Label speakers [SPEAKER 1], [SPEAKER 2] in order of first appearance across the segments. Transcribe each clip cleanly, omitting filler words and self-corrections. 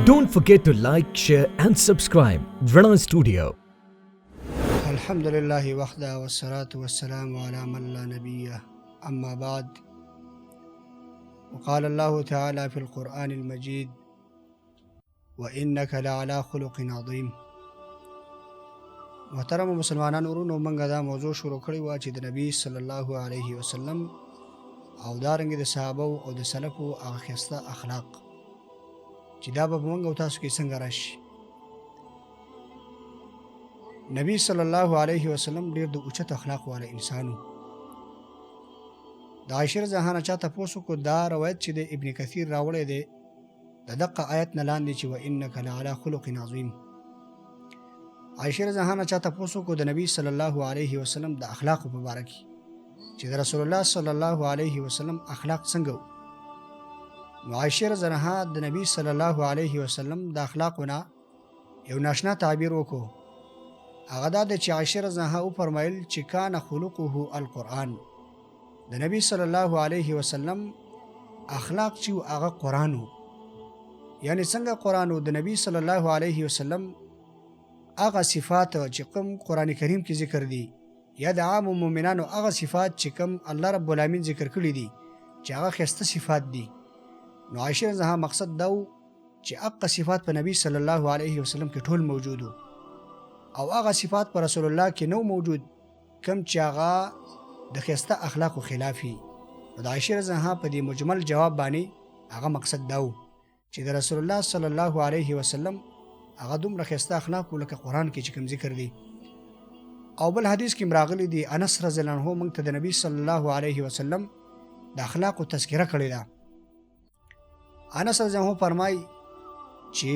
[SPEAKER 1] Don't forget to like, share and subscribe Vrana Studio.
[SPEAKER 2] الحمد لله وحده والصلاة والسلام على من لا نبي أما بعد. وقال الله تعالى في القرآن المجيد: وإنك لعلى خلق عظيم. محترم مسلمانان ورونو منګه دا موضوع شروع کړی و چې د نبی صلی الله علیه وسلم او دارنګ د صحابه او د سلفو هغه ښایسته اخلاق چې دا به موږ او تاسو کې څنګه راشي. نبی صلی الله علیه وسلم ډیر د اوچت اخلاق والا انسانو. د عائشہ زهانه چا تاسو کو دا روایت چې د ابن کثیر راوړی دی د دقه آیت نه لاندې چې وانک لعلى خلق عظیم. عائشہ زهانه چا تاسو کو د نبی صلی الله علیه وسلم د اخلاق په اړه کې چې د رسول الله صلی الله علیه وسلم اخلاق څنګه وو. نو عائشہ زهانه د نبی صلی الله علیه وسلم د اخلاقونه یو ناشنا تعبیر وکړو. هغه دا د چې عائشہ زهانه او فرمایل چې کان خلقه القرآن. د نبی صلی الله علیه وسلم اخلاق چې هغه قرآن وو، یعنی څنګه قرآن وو. د نبی صلی الله علیه وسلم هغه صفات چې کوم قرآن کریم کې ذکر دي یا د عام مؤمنانو هغه صفات چې کوم الله رب العالمین ذکر کړی دي چې هغه ښایسته صفات دي. نو عائشہ زهانه مقصد دا و چې هغه صفات په نبی صلی الله علیه وسلم کې ټول موجود وو او هغه صفات پر رسول الله کې نو موجود کم چې هغه د ښایسته اخلاقو خلافي. د عائشہ زهانه په دې مجمل جواب باندې هغه مقصد دا و چې د رسول الله صلی الله علیه وسلم هغه دومره ښایسته اخلاق لکه قرآن کې چې کوم ذکر دي. او بل حدیث کې راغلی دی انس رضی الله عنه موږ ته د نبی صلی الله علیه وسلم د اخلاقو تذکره کړې ده. انس رضی الله عنه فرمایي چې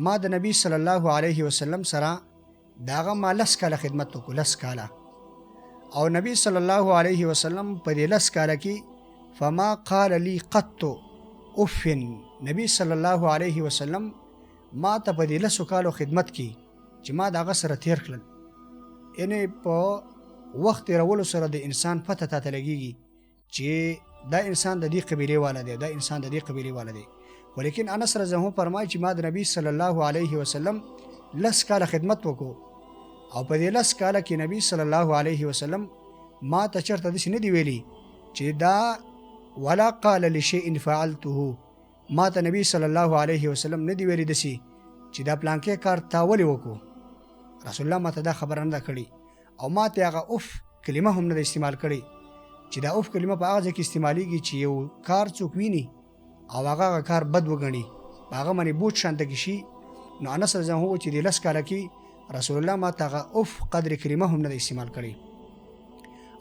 [SPEAKER 2] ما د نبی صلی الله علیه وسلم سره داغه ما 10 کاله خدمت وکړه، 10 کاله. او نبی صلی الله علیه وسلم په دې 10 کاله کې فما قال لي قط اف. نبی صلی الله علیه وسلم ما ته په دې 10 کالو خدمت کې چې ما داغه سره تیر کړل، یعنی په وخت تیرولو سره د انسان پته ته لګیږي چې دا انسان د دې قبیله والا دی، دا انسان د دې قبیله والا دی. ولیکن انس رضی الله عنه فرمایي چې ما د نبی صلی الله علیه وسلم 10 کاله خدمت وکړو او په دې 10 کاله کې نبی صلی الله علیه وسلم ما ته چرته داسې نه دی ویلي چې دا ولا قال لشيء فعلته. ما ته نبی صلی الله علیه وسلم نه دی ویلي داسې چې دا پلانکې کار تا ولې وکړو. رسول الله ما ته دا خبره نه ده کړې او ما ته هغه اوف کلمه هم نه ده استعمال کړې چې دا اوف کلمه په هغه ځای کې استعمالیږي چې یو کار څوک ویني او هغه کار بد وګڼي، په هغه باندې بوج شانته کې شي. نو انس رضی الله عنه چې د 10 کاله کې رسول الله ما ته هغه اوف قدر کلمه هم نه ده استعمال کړې.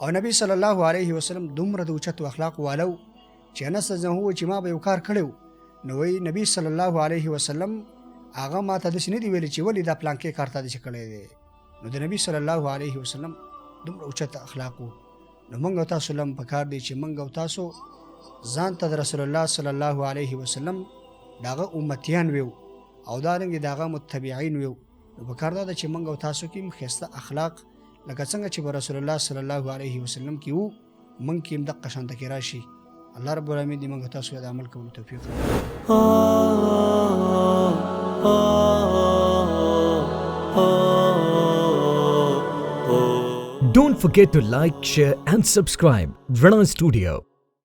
[SPEAKER 2] او نبی صلی الله علیه وسلم دومره د اوچتو اخلاق والو چې انس رضی الله عنه چې ما به یو کار کړی نو وی نبی صلی الله علیه وسلم هغه ما ته داسې نه دی ویلي چې ولې دا پلانکې کار ته داسې کړی دی. نو د نبی صلی الله علیه وسلم دومره اوچت اخلاق وو. نو موږ او تاسو لم پکار دی چې موږ او تاسو ځان ته د رسول الله صلی الله علیه وسلم داغه امتیان ویو او دارنګ داغه متبعین ویو. نو پکار دا چې موږ او تاسو کې ښایسته اخلاق لکه څنګه چې رسول الله صلی الله علیه وسلم کې وو موږ کې دغه شانته کې راشي. الله رب العالمین دې موږ تاسو د عمل کولو توفیق
[SPEAKER 1] Don't forget to like, share and subscribe Vrana Studio.